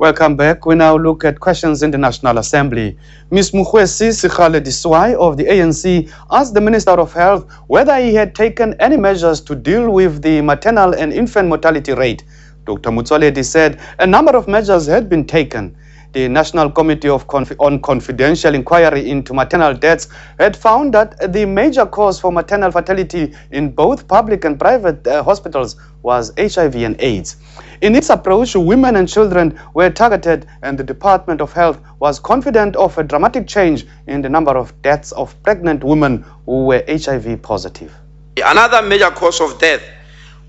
Welcome back. We now look at questions in the National Assembly. Ms. Mokgweetsi Sekgale-Diswai of the ANC asked the Minister of Health whether he had taken any measures to deal with the maternal and infant mortality rate. Dr. Motsoaledi said a number of measures had been taken. The National Committee on Confidential Inquiry into Maternal Deaths had found that the major cause for maternal fatality in both public and private hospitals was HIV and AIDS. In its approach, women and children were targeted, and the Department of Health was confident of a dramatic change in the number of deaths of pregnant women who were HIV positive. Another major cause of death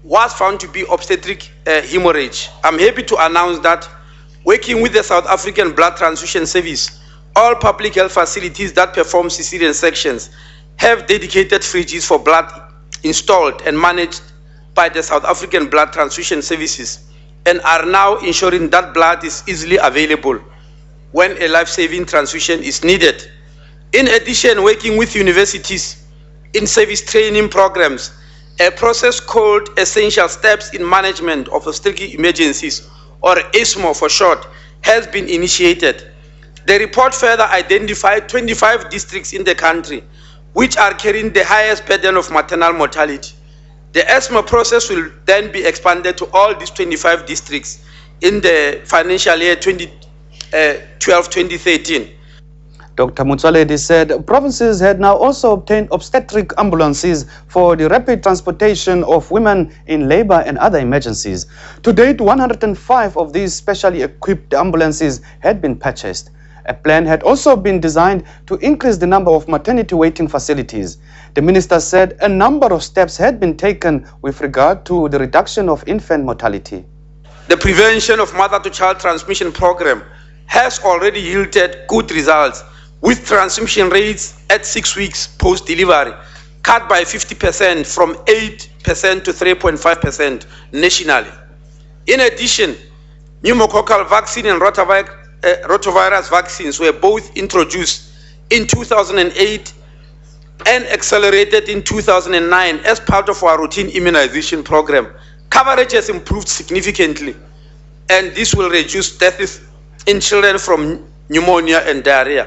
was found to be obstetric hemorrhage. I'm happy to announce that, working with the South African Blood Transfusion Service, all public health facilities that perform cesarean sections have dedicated fridges for blood installed and managed by the South African Blood Transfusion Services, and are now ensuring that blood is easily available when a life-saving transfusion is needed. In addition, working with universities in service training programs, a process called Essential Steps in Management of Obstetric Emergencies, or ESMO for short, has been initiated. The report further identified 25 districts in the country which are carrying the highest burden of maternal mortality. The ESMO process will then be expanded to all these 25 districts in the financial year 2012-2013. Dr. Motsoaledi said provinces had now also obtained obstetric ambulances for the rapid transportation of women in labor and other emergencies. To date, 105 of these specially equipped ambulances had been purchased. A plan had also been designed to increase the number of maternity waiting facilities. The minister said a number of steps had been taken with regard to the reduction of infant mortality. The prevention of mother-to-child transmission program has already yielded good results, with transmission rates at 6 weeks post-delivery cut by 50% from 8% to 3.5% nationally. In addition, pneumococcal vaccine and rotavirus vaccines were both introduced in 2008 and accelerated in 2009 as part of our routine immunization program. Coverage has improved significantly, and this will reduce deaths in children from pneumonia and diarrhea.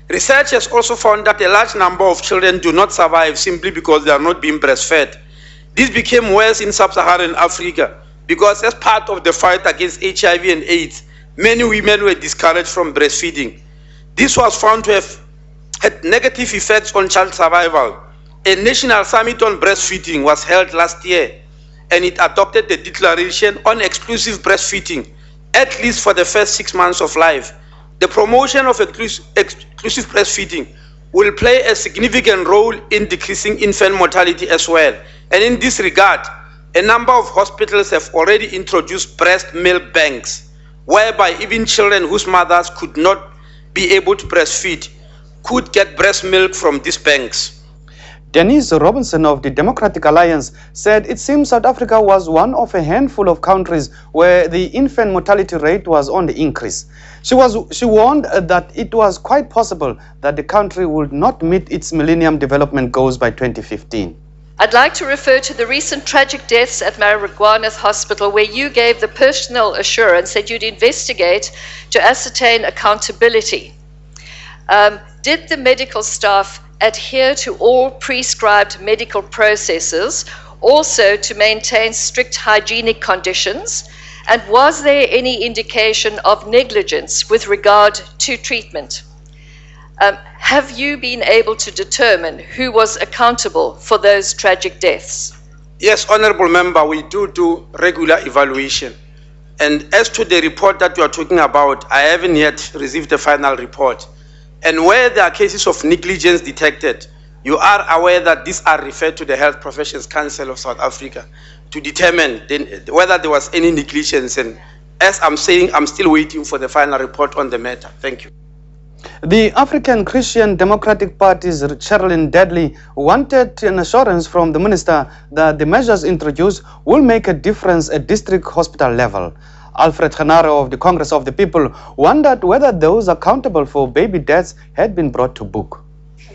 Research has also found that a large number of children do not survive simply because they are not being breastfed. This became worse in sub-Saharan Africa because, as part of the fight against HIV and AIDS, many women were discouraged from breastfeeding. This was found to have had negative effects on child survival. A national summit on breastfeeding was held last year, and it adopted the declaration on exclusive breastfeeding, at least for the first 6 months of life. The promotion of exclusive breastfeeding will play a significant role in decreasing infant mortality as well. And in this regard, a number of hospitals have already introduced breast milk banks, whereby even children whose mothers could not be able to breastfeed could get breast milk from these banks. Denise Robinson of the Democratic Alliance said it seems South Africa was one of a handful of countries where the infant mortality rate was on the increase. She warned that it was quite possible that the country would not meet its Millennium Development Goals by 2015. I'd like to refer to the recent tragic deaths at Marijuana Hospital, where you gave the personal assurance that you'd investigate to ascertain accountability. Did the medical staff adhere to all prescribed medical processes, also to maintain strict hygienic conditions? And was there any indication of negligence with regard to treatment? Have you been able to determine who was accountable for those tragic deaths? Yes, Honourable Member, we do regular evaluation. And as to the report that you are talking about, I haven't yet received the final report. And where there are cases of negligence detected, you are aware that these are referred to the Health Professions Council of South Africa to determine whether there was any negligence. And as I'm saying, I'm still waiting for the final report on the matter. Thank you. The African Christian Democratic Party's Sherilyn Dudley wanted an assurance from the minister that the measures introduced will make a difference at district hospital level. Alfred Genaro of the Congress of the People wondered whether those accountable for baby deaths had been brought to book.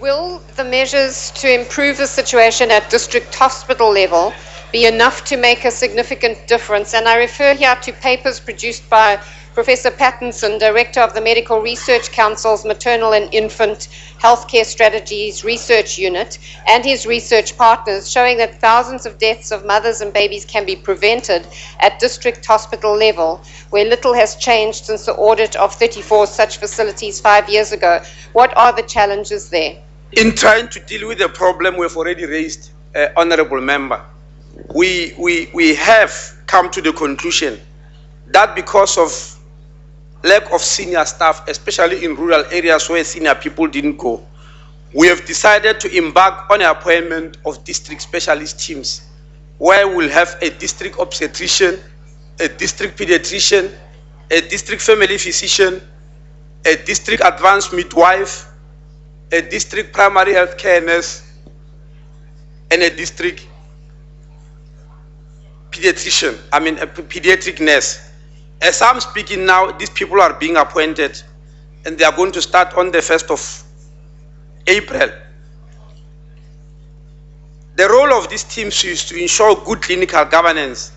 Will the measures to improve the situation at district hospital level be enough to make a significant difference? And I refer here to papers produced by Professor Pattinson, Director of the Medical Research Council's Maternal and Infant Healthcare Strategies Research Unit, and his research partners, showing that thousands of deaths of mothers and babies can be prevented at district hospital level, where little has changed since the audit of 34 such facilities 5 years ago. What are the challenges there? In trying to deal with the problem we've already raised, Honourable Member, we have come to the conclusion that because of lack of senior staff, especially in rural areas where senior people didn't go, we have decided to embark on the appointment of district specialist teams, where we'll have a district obstetrician, a district pediatrician, a district family physician, a district advanced midwife, a district primary health care nurse, and a district pediatrician, a pediatric nurse. As I'm speaking now, these people are being appointed and they are going to start on the 1st of April. The role of these teams is to ensure good clinical governance,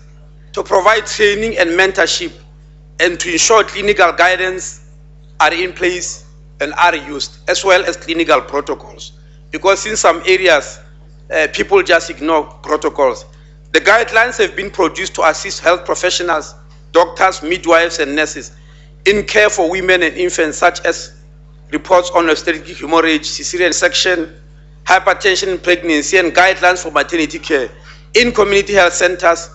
to provide training and mentorship, and to ensure clinical guidance are in place and are used, as well as clinical protocols. Because in some areas, people just ignore protocols. The guidelines have been produced to assist health professionals, doctors, midwives, and nurses in care for women and infants, such as reports on obstetric hemorrhage, cesarean section, hypertension in pregnancy, and guidelines for maternity care in community health centers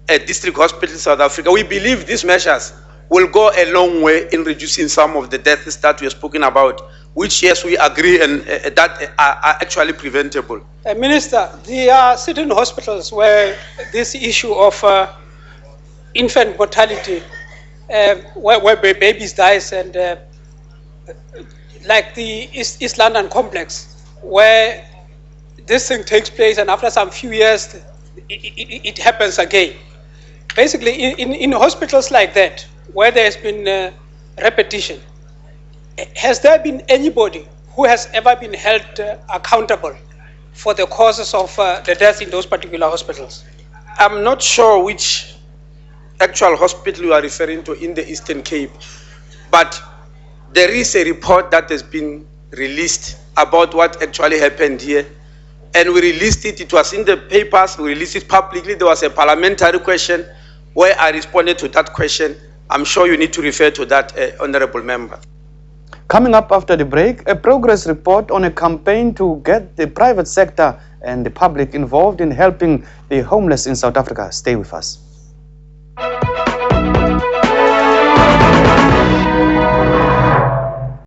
at district hospitals in South Africa. We believe these measures will go a long way in reducing some of the deaths that we have spoken about, which, yes, we agree and that are actually preventable. Minister, there are certain hospitals where this issue of infant mortality, where babies die, and like the East London complex, where this thing takes place and after some few years, it happens again. Basically, in hospitals like that, where there has been repetition, has there been anybody who has ever been held accountable for the causes of the deaths in those particular hospitals? I'm not sure which actual hospital you are referring to in the Eastern Cape, but there is a report that has been released about what actually happened here, and we released it. It was in the papers, we released it publicly. There was a parliamentary question where I responded to that question. I'm sure you need to refer to that, Honourable Member. Coming up after the break, a progress report on a campaign to get the private sector and the public involved in helping the homeless in South Africa. Stay with us.